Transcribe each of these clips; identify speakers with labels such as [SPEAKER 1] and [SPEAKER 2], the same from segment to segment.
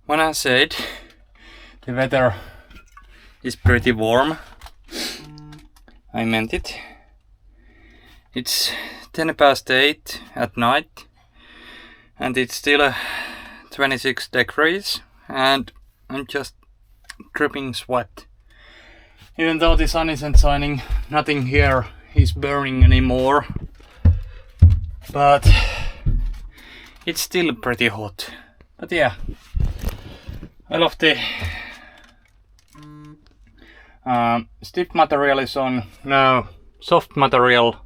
[SPEAKER 1] When I said the weather is pretty warm, I meant it. It's 10 past 8 at night and it's still 26 degrees and I'm just dripping sweat. Even though the sun isn't shining, nothing here is burning anymore. But it's still pretty hot. But yeah, I love the stiff material is on now, soft material.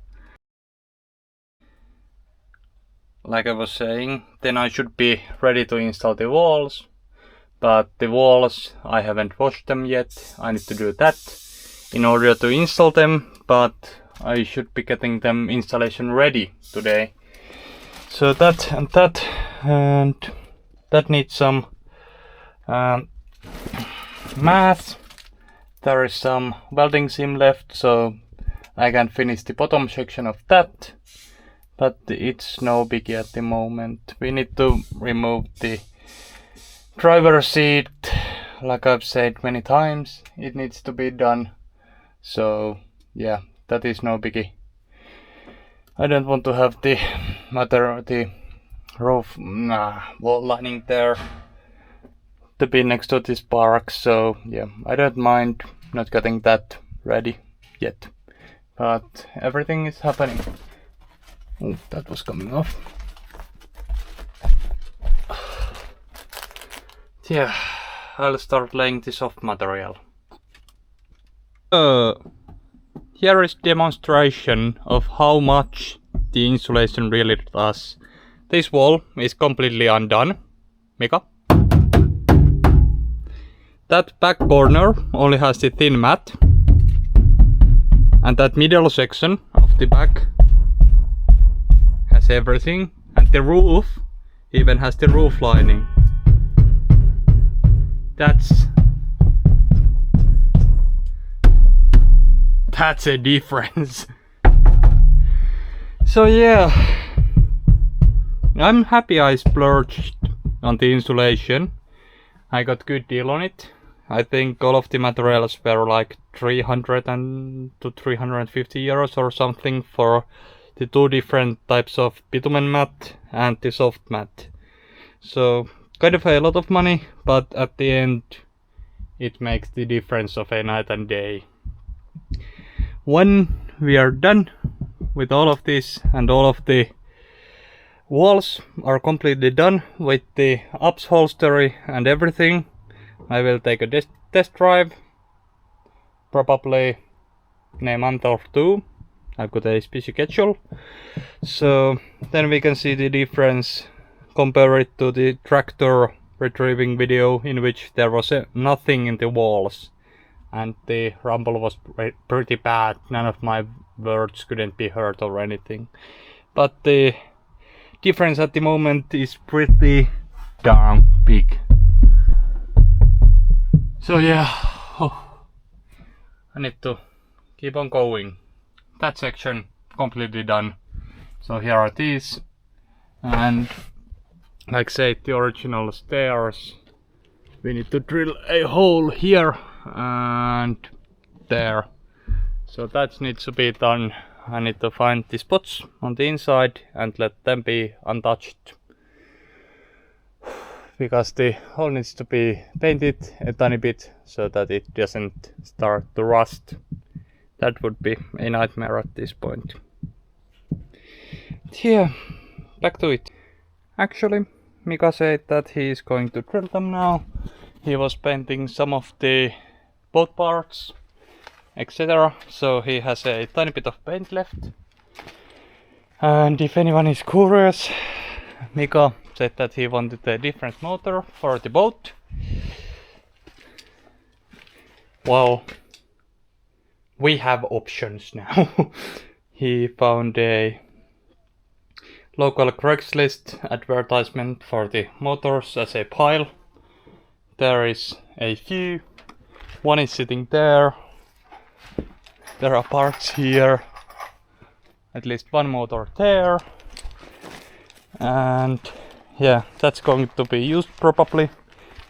[SPEAKER 1] Like I was saying, then I should be ready to install the walls. But the walls, I haven't washed them yet. I need to do that in order to install them. But I should be getting them installation ready today. So that needs some math. There is some welding seam left, so I can finish the bottom section of that. But it's no biggie at the moment. We need to remove the driver's seat. Like I've said many times, it needs to be done. So yeah, that is no biggie. I don't want to have the roof wall lining there to be next to this park. So yeah, I don't mind not getting that ready yet. But everything is happening. Oh, that was coming off. Yeah, I'll start laying the soft material. Here is demonstration of how much the insulation really does. This wall is completely undone. Mika? That back corner only has the thin mat. And that middle section of the back has everything. And the roof even has the roof lining. That's a difference. So yeah, I'm happy I splurged on the insulation. I got good deal on it. I think all of the materials were like 300 to 350 euros or something for the two different types of bitumen mat and the soft mat. So kind of a lot of money, but at the end it makes the difference of a night and day. When we are done with all of this and all of the walls are completely done with the upholstery and everything, I will take a test drive, probably in a month or two. I've got a busy schedule, so then we can see the difference, compare it to the tractor retrieving video in which there was nothing in the walls and the rumble was pretty bad. None of my words couldn't be heard or anything, but the difference at the moment is pretty darn big. So yeah, I need to keep on going. That section completely done. So here are these, and like said, the original stairs, we need to drill a hole here and there. So that needs to be done. I need to find the spots on the inside and let them be untouched, because the hole needs to be painted a tiny bit so that it doesn't start to rust. That would be a nightmare at this point. Yeah, back to it. Actually, Mika said that he is going to drill them now. He was painting some of the both parts, etc. So he has a tiny bit of paint left. And if anyone is curious, Mika said that he wanted a different motor for the boat. Well, we have options now. He found a local Craigslist advertisement for the motors as a pile. There is a few. One is sitting there. There are parts here. At least one motor there. And yeah, that's going to be used probably.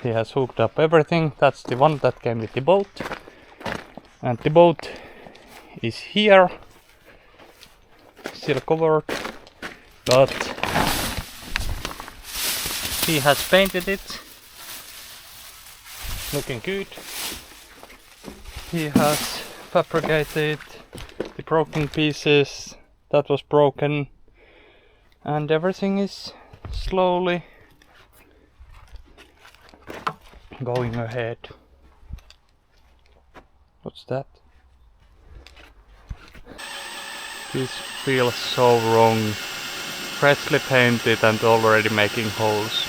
[SPEAKER 1] he has hooked up everything. That's the one that came with the boat. And the boat is here, still covered, but he has painted it, looking good. He has fabricated the broken pieces that was broken, and everything is slowly going ahead. What's that? This feels so wrong. Freshly painted and already making holes.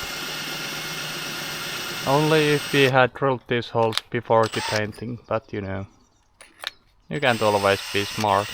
[SPEAKER 1] Only if we had drilled these holes before the painting, but you know, you can't always be smart.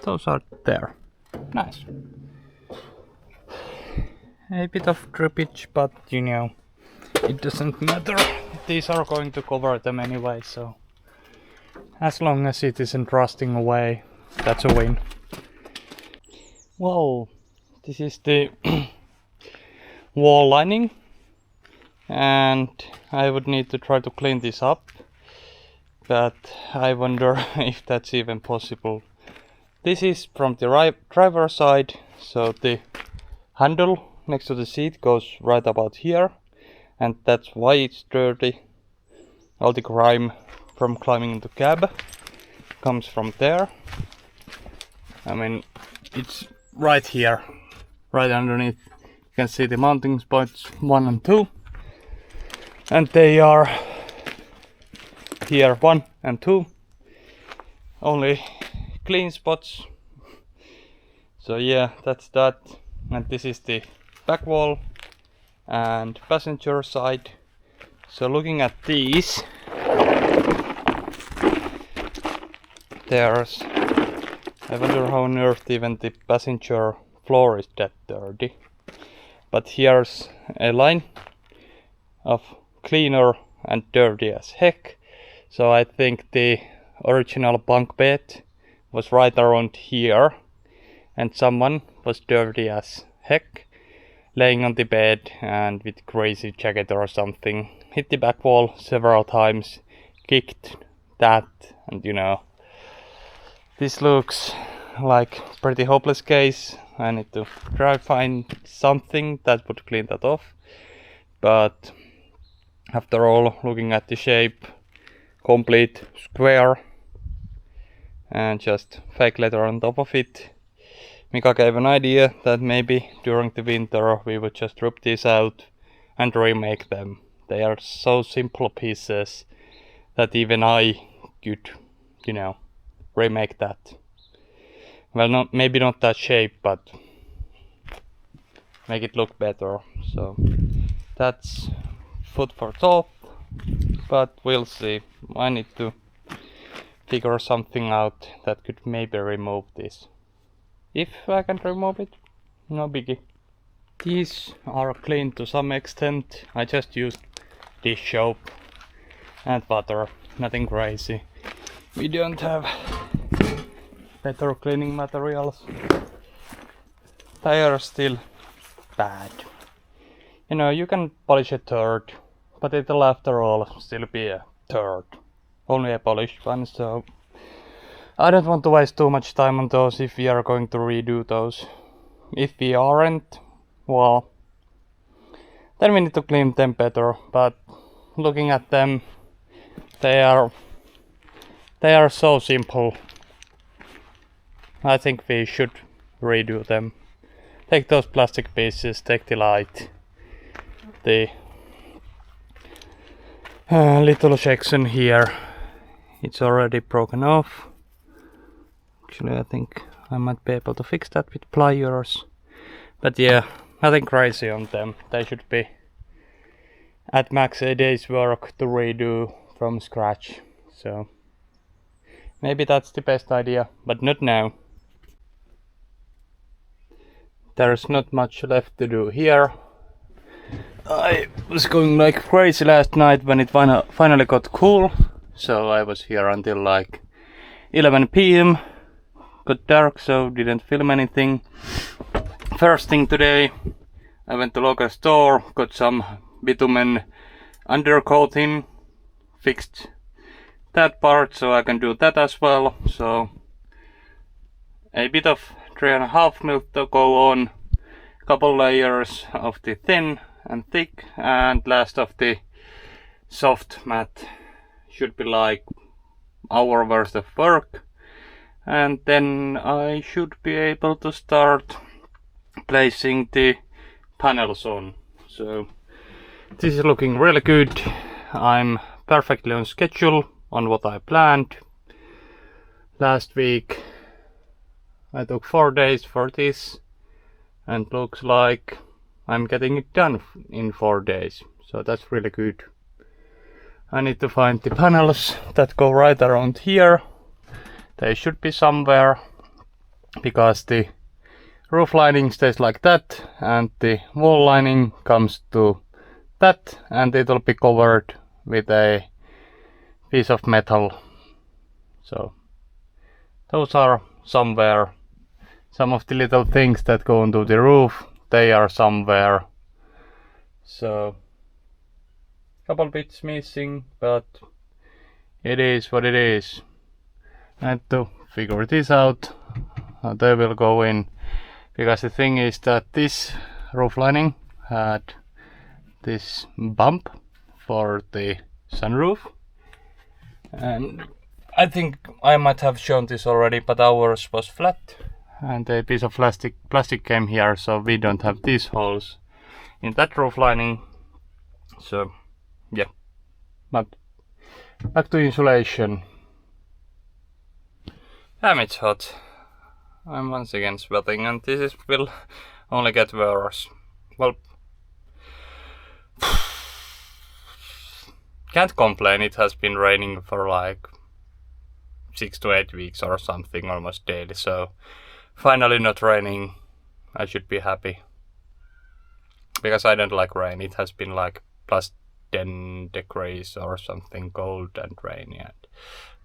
[SPEAKER 1] Those are there. Nice. A bit of drippage, but you know, it doesn't matter. These are going to cover them anyway, so as long as it isn't rusting away, that's a win. Well, this is the wall lining, and I would need to try to clean this up, but I wonder if that's even possible. This is from the driver's side, so the handle next to the seat goes right about here, and that's why it's dirty. All the grime from climbing the cab comes from there. I mean, it's right here, right underneath. You can see the mounting spots 1 and 2, and they are here 1 and 2, only clean spots. So yeah, that's that. And this is the back wall and passenger side. So looking at these, there's, I wonder how on earth even the passenger floor is that dirty. But here's a line of cleaner and dirty as heck. So I think the original bunk bed was right around here, and someone was dirty as heck, laying on the bed and with crazy jacket or something, hit the back wall several times, kicked that, and you know, this looks like pretty hopeless case. I need to try to find something that would clean that off, but after all, looking at the shape, complete square and just fake leather on top of it, Mika gave an idea that maybe during the winter we would just rip these out and remake them. They are so simple pieces that even I could, you know, remake that. Well, maybe not that shape, but make it look better. So that's food for thought, but we'll see. I need to figure something out that could maybe remove this. If I can remove it, no biggie. These are clean to some extent. I just used dish soap and water, nothing crazy. we don't have better cleaning materials. They are still bad. You know, you can polish a turd, but it'll after all still be a turd. Only a polished one, so I don't want to waste too much time on those if we are going to redo those. If we aren't, well, then we need to clean them better, but looking at them, they are so simple. I think we should redo them. Take those plastic pieces, take the light, the little section here, it's already broken off. Actually, I think I might be able to fix that with pliers. But yeah, nothing crazy on them. They should be at max a day's work to redo from scratch. So maybe that's the best idea, but not now. There's not much left to do here. I was going like crazy last night when it finally got cool. So I was here until like 11 PM. Got dark, so didn't film anything. First thing today, I went to local store, got some bitumen undercoating, fixed that part so I can do that as well. So a bit of 3.5 mil to go on, couple layers of the thin and thick, and last of the soft matte. Should be like hour worth of work, and then I should be able to start placing the panels on. So this is looking really good. I'm perfectly on schedule on what I planned. Last week I took 4 days for this, and looks like I'm getting it done in 4 days, so that's really good. I need to find the panels that go right around here. They should be somewhere, because the roof lining stays like that and the wall lining comes to that, and it'll be covered with a piece of metal. So those are somewhere. Some of the little things that go into the roof, they are somewhere. So couple bits missing, but it is what it is. I had to figure this out how they will go in, because the thing is that this roof lining had this bump for the sunroof, and I think I might have shown this already, but ours was flat and a piece of plastic came here, so we don't have these holes in that roof lining. So yeah, but back to insulation. Damn, it's hot. I'm once again sweating, and this will only get worse. Well, can't complain. It has been raining for like 6 to 8 weeks or something, almost daily. So finally not raining. I should be happy, because I don't like rain. It has been like plus 10 degrees or something, cold and rainy and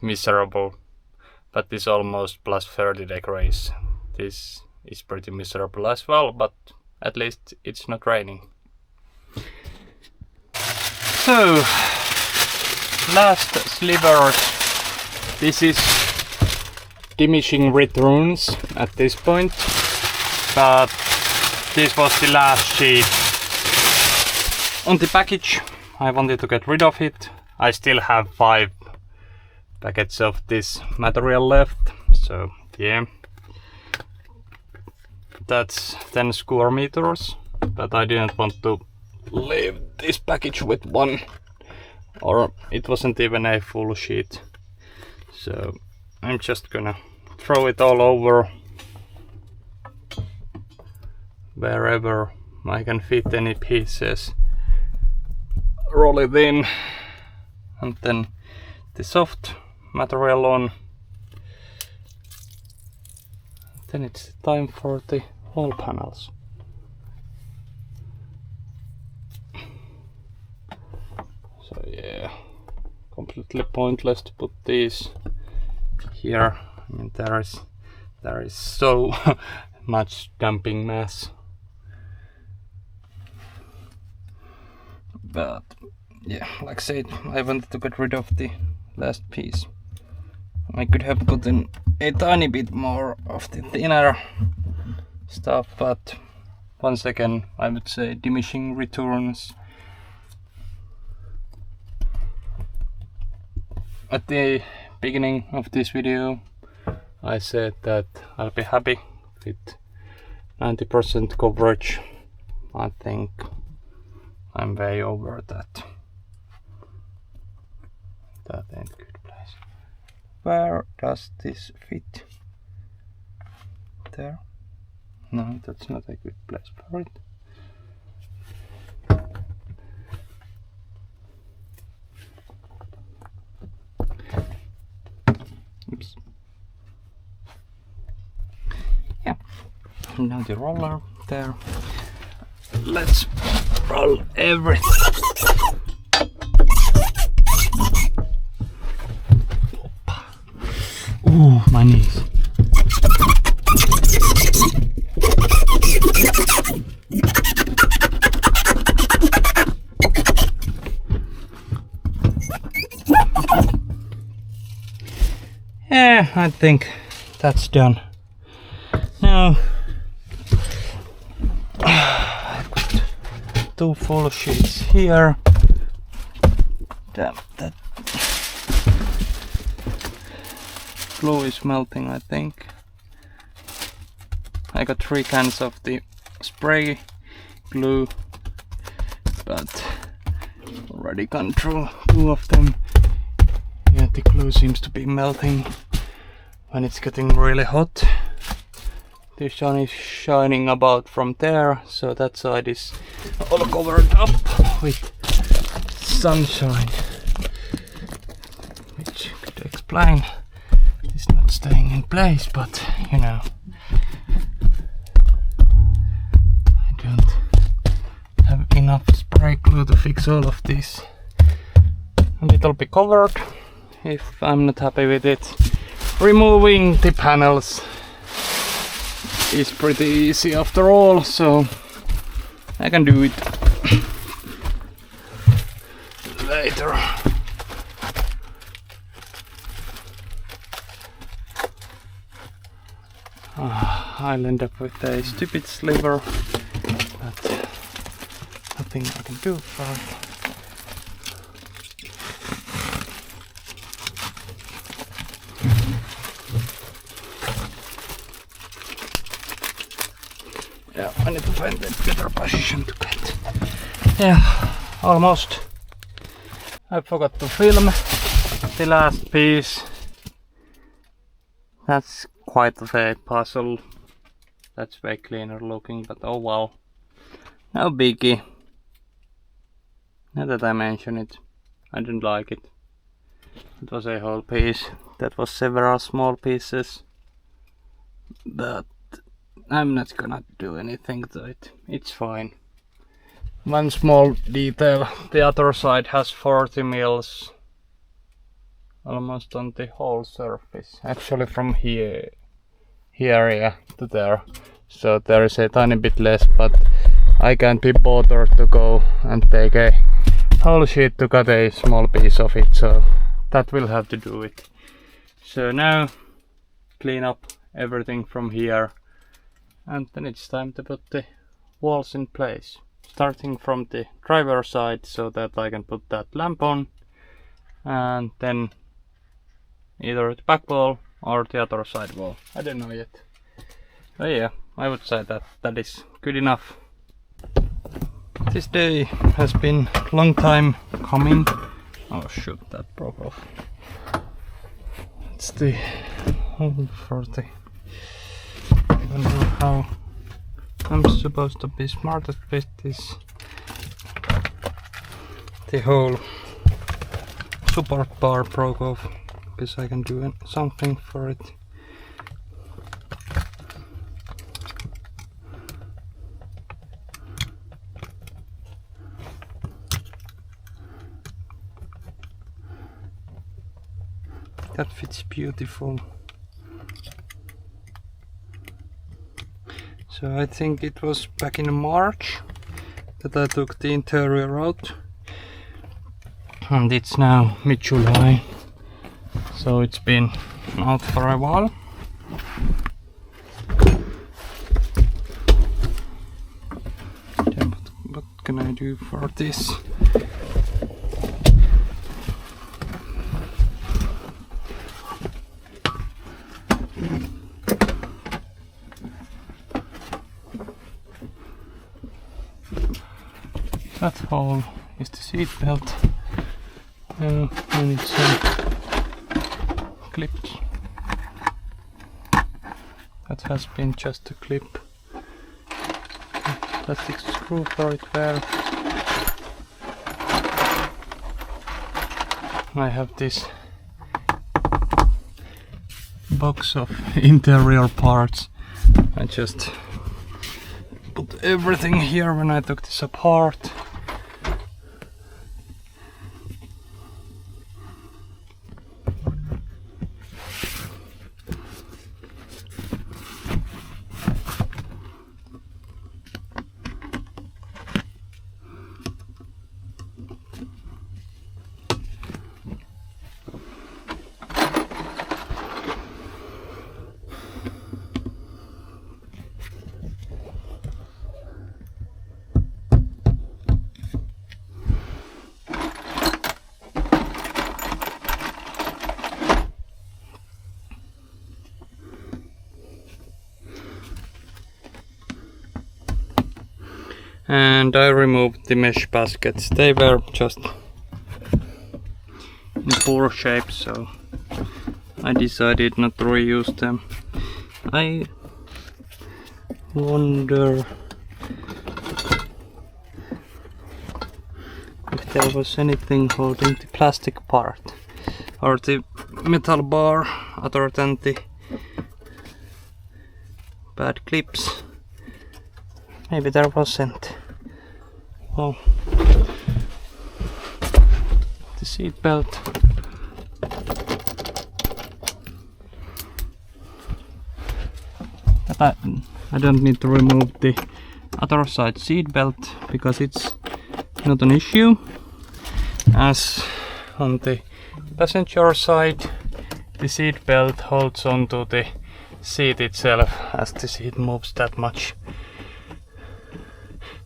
[SPEAKER 1] miserable. But this almost plus 30 degrees. This is pretty miserable as well, but at least it's not raining. So, last slivers. This is diminishing returns at this point, but this was the last sheet on the package. I wanted to get rid of it. I still have 5 packets of this material left, so yeah, that's 10 square meters, but I didn't want to leave this package with one, or it wasn't even a full sheet, so I'm just gonna throw it all over wherever I can fit any pieces, roll it in, and then the soft material on. Then it's time for the wall panels. So yeah, completely pointless to put these here. I mean, there is so much dumping mass, but yeah, like I said, I wanted to get rid of the last piece. I could have put in a tiny bit more of the thinner stuff, but once again, I would say diminishing returns. At the beginning of this video, I said that I'll be happy with 90% coverage. I think I'm way over that. That ain't a good place. Where does this fit? There? No, that's not a good place for it. Oops. Yeah. Now the roller there. Let's roll everything. Ooh, my knees. Yeah, I think that's done. Now I've got 2 full sheets here. Damn, that glue is melting, I think. I got 3 cans of the spray glue, but already gone through 2 of them. Yeah, the glue seems to be melting when it's getting really hot. The sun is shining about from there, so that side is all covered up with sunshine, which could explain it's not staying in place, but you know, I don't have enough spray glue to fix all of this, and it'll be covered if I'm not happy with it. Removing the panels is pretty easy after all, so I can do it later. I'll end up with a stupid sliver, but nothing I can do for it. Yeah, I need to find a better position to get. Yeah, almost. I forgot to film the last piece. That's quite a puzzle. That's way cleaner looking, but oh well. No biggie. Now that I mention it, I didn't like it. It was a whole piece. That was several small pieces. But I'm not gonna do anything to it. It's fine. One small detail. The other side has 40 mils almost on the whole surface. Actually from here yeah, to there. So there is a tiny bit less, but I can't be bothered to go and take a whole sheet to cut a small piece of it. So that will have to do it. So now clean up everything from here. And then it's time to put the walls in place. Starting from the driver's side so that I can put that lamp on. And then either the back wall or the other side wall. I don't know yet. But yeah, I would say that that is good enough. This day has been a long time coming. Oh shoot, that broke off. It's the hole for the... I don't know how I'm supposed to be smartest with this. The whole support bar broke off, because I can do something for it. That fits beautiful. So I think it was back in March that I took the interior out, and it's now mid-July, so it's been out for a while. Yeah, but what can I do for this? That hole is the seat belt, and it's clipped. That has been just a clip. Plastic screw for it there. I have this box of interior parts. I just put everything here when I took this apart. And I removed the mesh baskets. They were just in poor shape, so I decided not to reuse them. I wonder if there was anything holding the plastic part or the metal bar other than the bad clips. Maybe there wasn't. Well, the seat belt. But I don't need to remove the other side seat belt because it's not an issue. As on the passenger side, the seat belt holds onto the seat itself as the seat moves that much.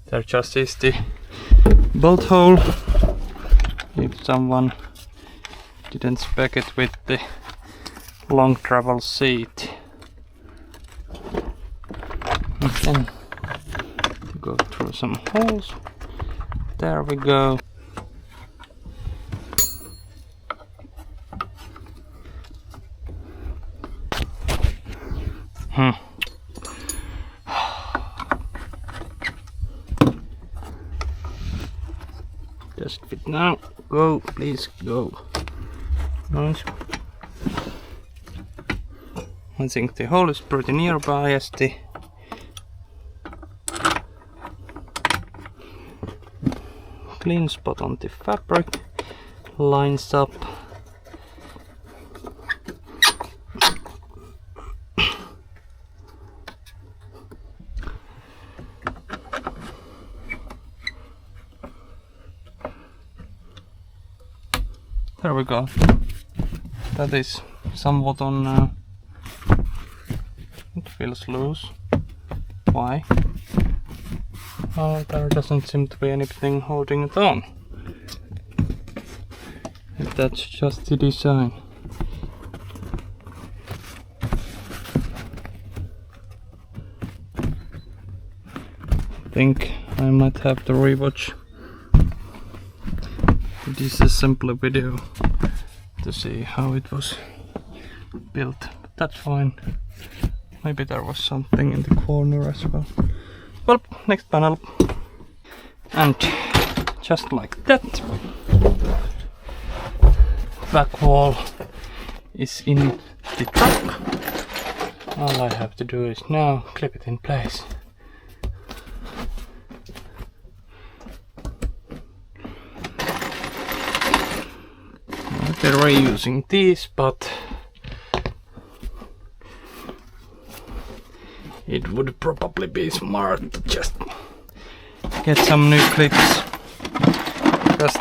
[SPEAKER 1] There just is the bolt hole if someone didn't spec it with the long travel seat. And then to go through some holes. There we go. Just fit now. Go, please go. Nice. I think the hole is pretty nearby as the clean spot on the fabric lines up. There we go. That is somewhat on now. It feels loose. Why? Oh, there doesn't seem to be anything holding it on. That's just the design. I think I might have to rewatch this assembly video to see how it was built, but that's fine. Maybe there was something in the corner as well. Well, next panel. And just like that, back wall is in the truck. All I have to do is now clip it in place. The reusing these, but it would probably be smart to just get some new clips, because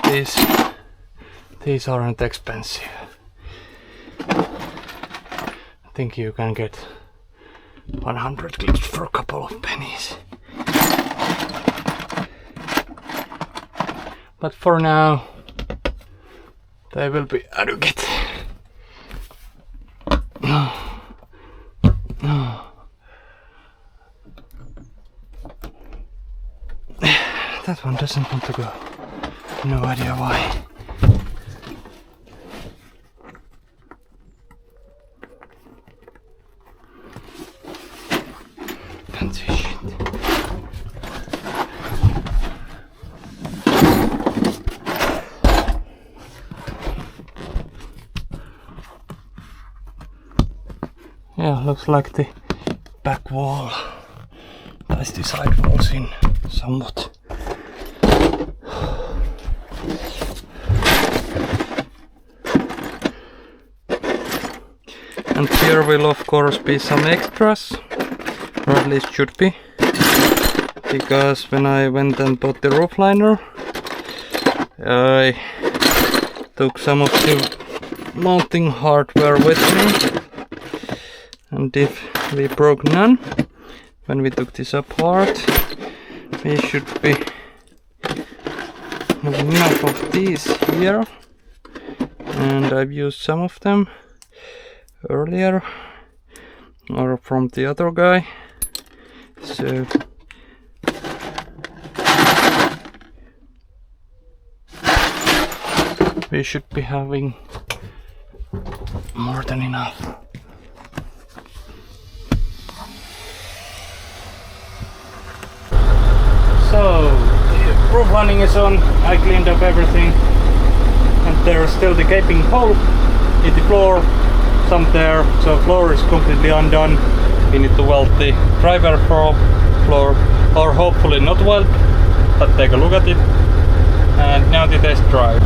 [SPEAKER 1] these aren't expensive. I think you can get 100 clips for a couple of pennies. But for now, they will be adequate. That one doesn't want to go. No idea why. Fancy shit. Yeah, looks like the back wall ties the side walls in somewhat. And here will of course be some extras, or at least should be, because when I went and bought the roof liner, I took some of the mounting hardware with me, and if we broke none when we took this apart, we should be having enough of these here, and I've used some of them earlier or from the other guy, so we should be having more than enough. So the roof lining is on. I cleaned up everything, and there's still the gaping hole in the floor, some there, so floor is completely undone. We need to weld the driver floor, or hopefully not weld, but take a look at it. And now the test drive.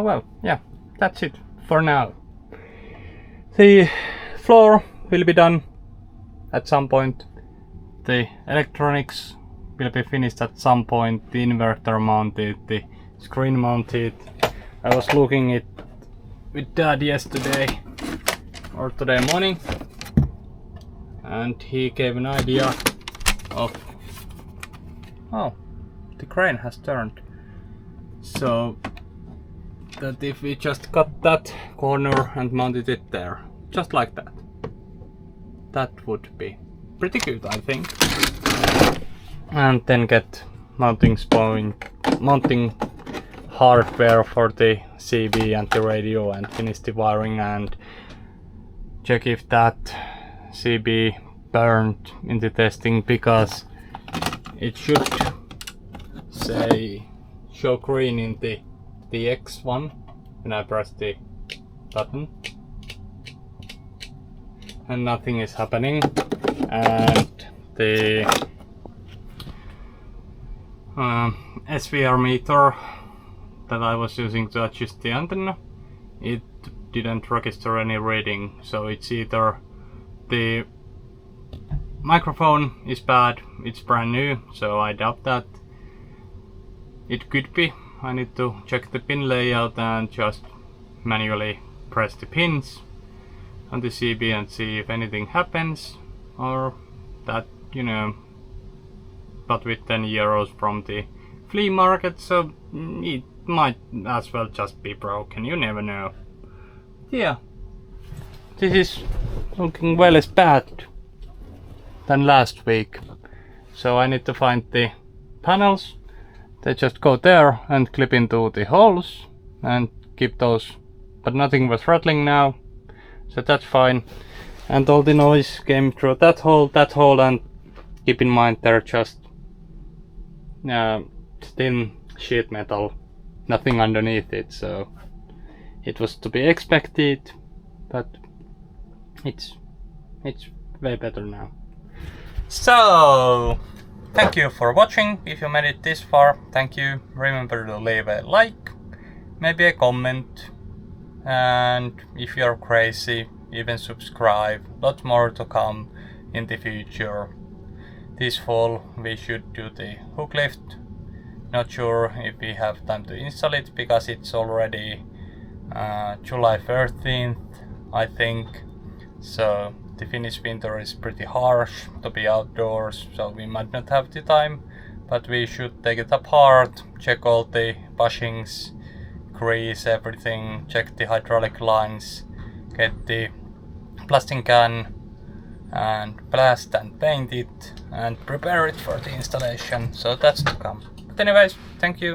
[SPEAKER 1] So well, yeah, that's it for now. The floor will be done at some point. The electronics will be finished at some point. The inverter mounted, the screen mounted. I was looking it with Dad yesterday or today morning, and he gave an idea of, oh, the crane has turned. So that if we just cut that corner and mounted it there, just like that, that would be pretty good, I think. And then get mounting hardware for the CB and the radio, and finish the wiring and check if that CB burned in the testing, because it should say show green in the X one when I press the button, and nothing is happening. And the SVR meter that I was using to adjust the antenna, it didn't register any reading, so it's either the microphone is bad, it's brand new, so I doubt that. It could be I need to check the pin layout and just manually press the pins on the CB and see if anything happens, or that, you know, but with 10 euros from the flea market, so it might as well just be broken, you never know. Yeah, this is looking well as bad than last week, so I need to find the panels. They just go there and clip into the holes and keep those, but nothing was rattling now, so that's fine. And all the noise came through that hole, and keep in mind they're just thin sheet metal, nothing underneath it, so it was to be expected, but it's way better now. So thank you for watching. If you made it this far, thank you. Remember to leave a like, maybe a comment, and if you're crazy, even subscribe. Lots more to come in the future. This fall we should do the hook lift. Not sure if we have time to install it, because it's already July 13th, I think. So the Finnish winter is pretty harsh to be outdoors, so we might not have the time, but we should take it apart, check all the bushings, grease everything, check the hydraulic lines, get the plastic can and blast and paint it and prepare it for the installation. So that's to come. But anyways, thank you.